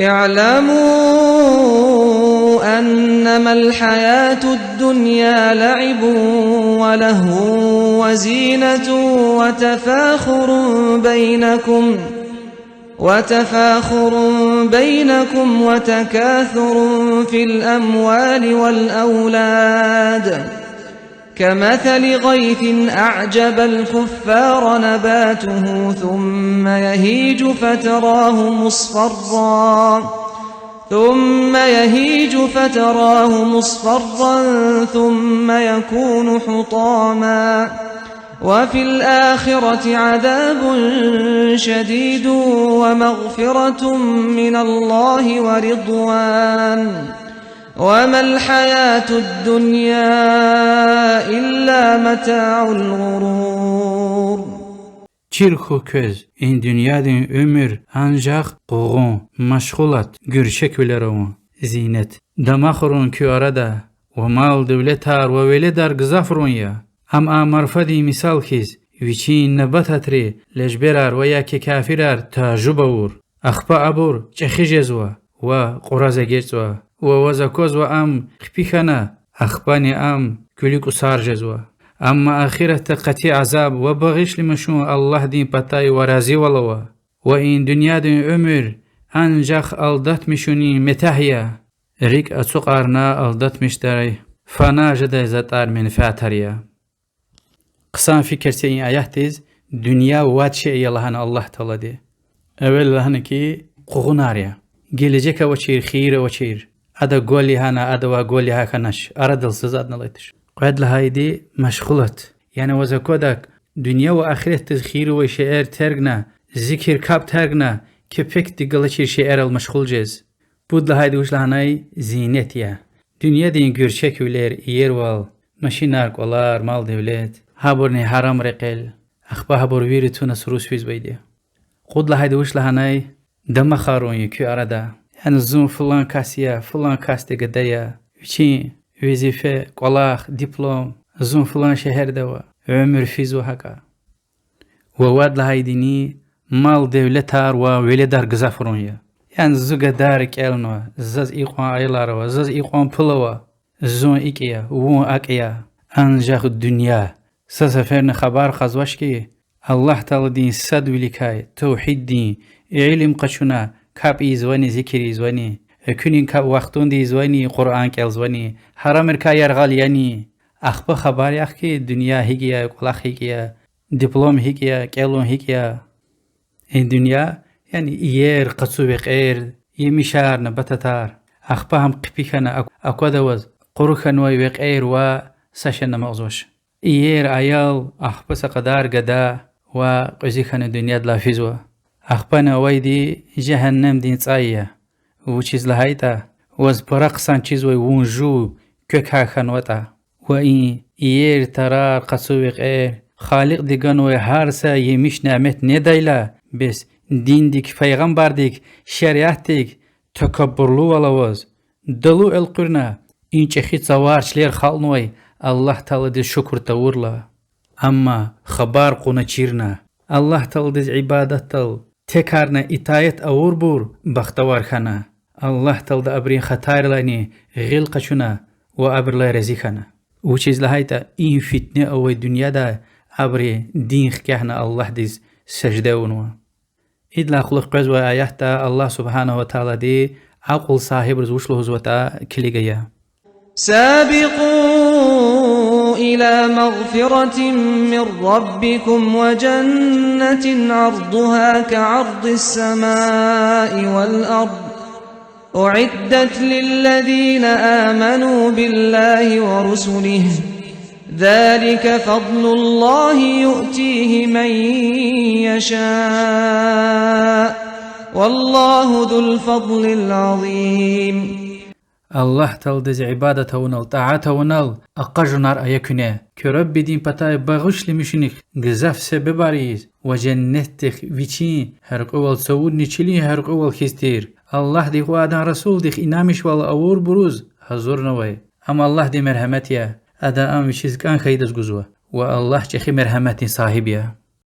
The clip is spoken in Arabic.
اعلموا أنما الحياة الدنيا لعب ولهو وزينة وتفاخر بينكم وتكاثر في الأموال والأولاد كمثل غيث أعجب الكفار نباته ثم يهيج فتراه مصفرا ثم يكون حطاما وفي الآخرة عذاب شديد ومغفرة من الله ورضوان وما الحياة الدنيا إلا متاع الغرور. Çirxu köz, in dünyadın ömür ancaq qoğun, maşğulat, gürşek bileronu, zinet. Damaxurun ki arada, o mal devlet har ve veledar gızafrun ya. Am marfadi misal kiz, viçin nebat atri, lejberar ve ya ki kafirar tajuba vur. Akhpa abur, çexi jezwa, ve qoraza geçwa, ve vazakoz ve am khpikhana, akhpani am külik usar jezwa. Amma ahirette qati azab ve bağış limeşun Allah din patay ve razi valawa. Ve in dünyadın ömür ancak aldatmışuni metahya. Rik açık arna aldatmışdaray. Fana jede zatar menfaatariya. Kısan fikirse in ayahtiz dünya vatşe yalahan Allah Teala de. Evvel lahane ki qoğunarya. Gelecek ve çir khire ve çir. Ada goli hana ada ve goli hakanaş. Aradılsız adnalaytır. قد لهايدي مشغولت يعني وزكودك دنيا وآخرة تذخير وشعر ترغنا ذكر كاب ترغنا كفك تقلشير شعر المشغول جز بود لهايدي وش لهاناي زينتيا دنيا دين گرشك ويلر يروال ماشينار قولار مال دولت هابورني حرام رقل أخبا هابور ويرتونا سروس فيز بيدي قد لهايدي وش لهاناي دم خارون يكو أرادا يعني زون فلان كاسيا فلان كاستي قدايا وچين Vezife, kolak, diplom, zun falan şehirde var. Ömür fizu haka. Ve vadla haydini mal devlet har ve veledar gızafrun ya. Yani zuga darik elno, zaz iqwan aylar var, zaz iqwan pula var. Zun ikiya, vun akiya. Ancak dünya. Sasaferne haber khazwaş ki Allah Teala din sad vilikay, tevhid din, ilim qaşuna, kap izvani, zikir izvani. كونين كاب وقتون دي زواني قرآن كالزواني حرام ركا يرغال يعني أخبا خباري أخي دنيا هيكيا قلاخ هيكيا دبلوم هيكيا كالون هيكيا الدنيا يعني يير قصو بقير يمشار نبتتار أخبا هم قبيخنا أكو دوز قروخن ويقير و ساشن مغزوش يير آيال أخبا سقدار قدا وقزيخن الدنيا دلافيزوا أخبا نويدي جهنم دين صايا وچیز لهایتا وز پرقصان چیز وی ونجو کک خانوتا و این ایر ترار قصویق ایر خالق دیگان و هر سا یمیش نعمت ندایلا بس دین دیک پیغمبر دیک شریعت دیک تکبرلو ولوز دلو القرنا این چخی صوارچلر خالنوی الله تعالی دی شکر تورلا اما خبر قونا چیرنا الله تعالی دی عبادت تل تکارنا اتایت اور بور بختوار خانه الله تعالی ابرین خطر لانی غیل قشنا و ابر لا رزیخنا و چیز لهایتا این فتنه او دنیا دا ابری دین خکهنا الله دیز سجده ونوا ادلا خلق قز و آیاتا الله سبحانه و تعالی دی عقل صاحب رزوشلو هزوتا کلیگیا سابقوا إلى مغفرة من ربكم وجنة عرضها كعرض السماء والأرض أعدت للذين آمنوا بالله ورسله ذلك فضل الله يؤتيه من يشاء والله ذو الفضل العظيم. الله تلدز عبادته ونال طاعته ونال أقجنار أيكونه كرب دين بتاعي بغش لمشنك جزاف سبباريز وجنتك ويشين هرق أول سود نشلي هرق أول خستير الله دي وعدان رسول دي إنامش ولا أور بروز حضور نوي أما الله دي مرحمتيا أدا أم وشيز كان خيدز جزوة والله جخي مرحمتي صاحبيا